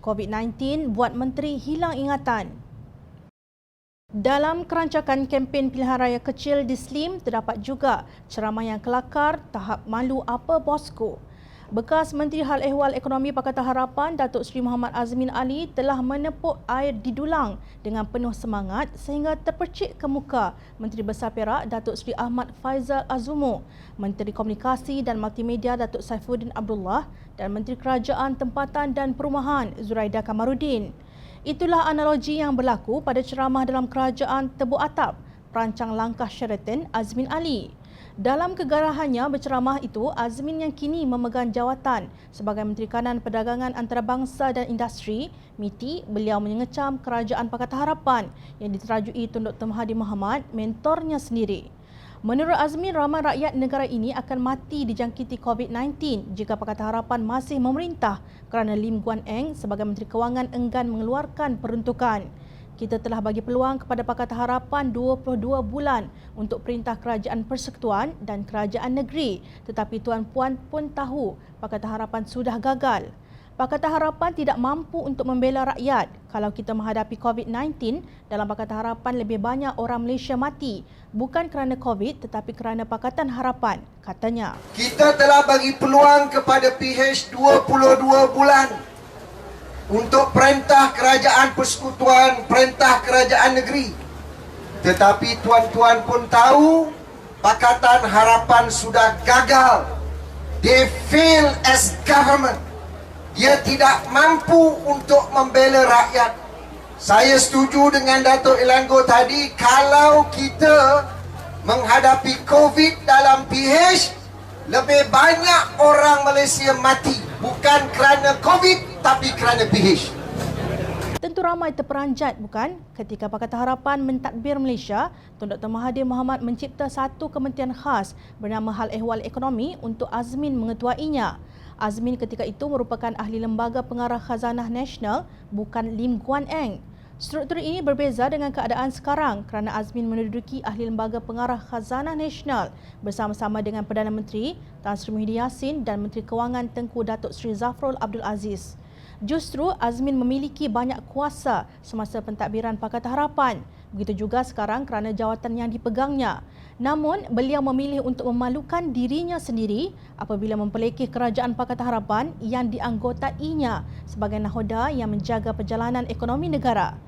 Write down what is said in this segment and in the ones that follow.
COVID-19 buat menteri hilang ingatan. Dalam kerancakan kempen pilihan raya kecil di Slim, terdapat juga ceramah yang kelakar tahap malu apa bosku. Bekas Menteri Hal Ehwal Ekonomi Pakatan Harapan Datuk Seri Muhammad Azmin Ali telah menepuk air di dulang dengan penuh semangat sehingga terpercik ke muka Menteri Besar Perak Datuk Seri Ahmad Faizal Azumu, Menteri Komunikasi dan Multimedia Datuk Saifuddin Abdullah dan Menteri Kerajaan Tempatan dan Perumahan Zuraidah Kamaruddin. Itulah analogi yang berlaku pada ceramah dalam Kerajaan Tebuk Atap, perancang langkah Sheraton Azmin Ali. Dalam kegarahannya berceramah itu, Azmin yang kini memegang jawatan sebagai Menteri Kanan Perdagangan Antarabangsa dan Industri, MITI, beliau mengecam Kerajaan Pakatan Harapan yang diterajui Tun Dr. Mahathir Mohamad, mentornya sendiri. Menurut Azmin, ramai rakyat negara ini akan mati dijangkiti COVID-19 jika Pakatan Harapan masih memerintah kerana Lim Guan Eng sebagai Menteri Kewangan enggan mengeluarkan peruntukan. Kita telah bagi peluang kepada Pakatan Harapan 22 bulan untuk Perintah Kerajaan Persekutuan dan Kerajaan Negeri, tetapi tuan-puan pun tahu Pakatan Harapan sudah gagal. Pakatan Harapan tidak mampu untuk membela rakyat. Kalau kita menghadapi COVID-19, dalam Pakatan Harapan lebih banyak orang Malaysia mati, bukan kerana COVID tetapi kerana Pakatan Harapan, katanya. Kita telah bagi peluang kepada PH 22 bulan untuk Perintah Kerajaan Persekutuan, Perintah Kerajaan Negeri. Tetapi tuan-tuan pun tahu Pakatan Harapan sudah gagal. They fail as government. Dia tidak mampu untuk membela rakyat. Saya setuju dengan Datuk Elanggo tadi, kalau kita menghadapi COVID dalam PH, lebih banyak orang Malaysia mati bukan kerana COVID tapi kerana PH. Tentu ramai terperanjat, bukan? Ketika Pakatan Harapan mentadbir Malaysia, Tun Dr. Mahathir Mohamad mencipta satu kementerian khas bernama Hal Ehwal Ekonomi untuk Azmin mengetuainya. Azmin ketika itu merupakan ahli Lembaga Pengarah Khazanah Nasional, bukan Lim Guan Eng. Struktur ini berbeza dengan keadaan sekarang kerana Azmin menduduki ahli Lembaga Pengarah Khazanah Nasional bersama-sama dengan Perdana Menteri Tan Sri Muhyiddin Yassin dan Menteri Kewangan Tengku Datuk Seri Zafrul Abdul Aziz. Justru Azmin memiliki banyak kuasa semasa pentadbiran Pakatan Harapan. Begitu juga sekarang kerana jawatan yang dipegangnya. Namun, beliau memilih untuk memalukan dirinya sendiri apabila mempelekeh Kerajaan Pakatan Harapan yang dianggotainya sebagai nahoda yang menjaga perjalanan ekonomi negara.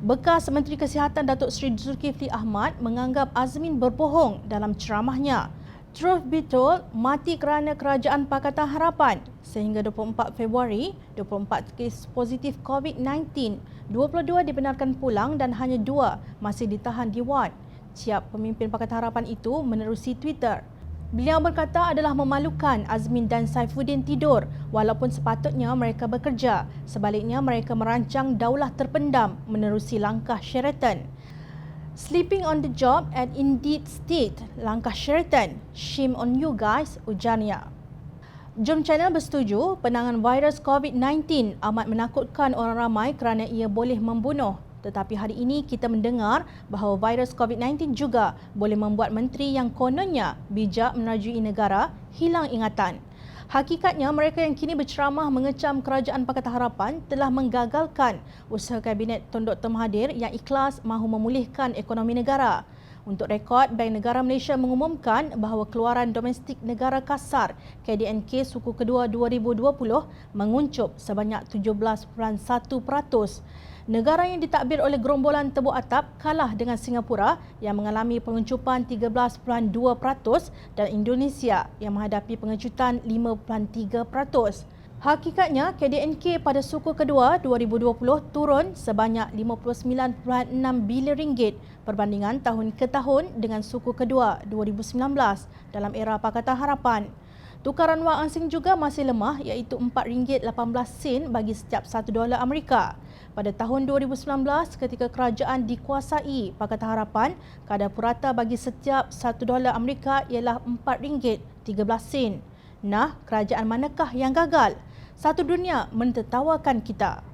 Bekas Menteri Kesihatan Datuk Seri Zulkifli Ahmad menganggap Azmin berbohong dalam ceramahnya. Truth be told, mati kerana Kerajaan Pakatan Harapan. Sehingga 24 Februari, 24 kes positif COVID-19, 22 dibenarkan pulang dan hanya 2 masih ditahan di ward. Siap pemimpin Pakatan Harapan itu menerusi Twitter. Beliau berkata adalah memalukan Azmin dan Saifuddin tidur walaupun sepatutnya mereka bekerja. Sebaliknya mereka merancang daulah terpendam menerusi langkah Sheraton. Sleeping on the job and indeed state, langkah Sheraton. Shame on you guys, ujarnya. Jom Channel bersetuju penanganan virus COVID-19 amat menakutkan orang ramai kerana ia boleh membunuh. Tetapi hari ini kita mendengar bahawa virus COVID-19 juga boleh membuat menteri yang kononnya bijak menerajui negara hilang ingatan. Hakikatnya mereka yang kini berceramah mengecam Kerajaan Pakatan Harapan telah menggagalkan usaha Kabinet Tun Dr. Mahathir yang ikhlas mahu memulihkan ekonomi negara. Untuk rekod, Bank Negara Malaysia mengumumkan bahawa keluaran domestik negara kasar KDNK suku kedua 2020 menguncup sebanyak 17.1%. Negara yang ditadbir oleh gerombolan Tebuk Atap kalah dengan Singapura yang mengalami penguncupan 13.2% dan Indonesia yang menghadapi pengecutan 5.3%. Hakikatnya, KDNK pada suku kedua 2020 turun sebanyak 59.6 bilion ringgit perbandingan tahun ke tahun dengan suku kedua 2019 dalam era Pakatan Harapan. Tukaran wang asing juga masih lemah iaitu RM4.18 bagi setiap $1 Amerika. Pada tahun 2019 ketika kerajaan dikuasai Pakatan Harapan, kadar purata bagi setiap $1 Amerika ialah RM4.13. Nah, kerajaan manakah yang gagal? Satu dunia mentertawakan kita.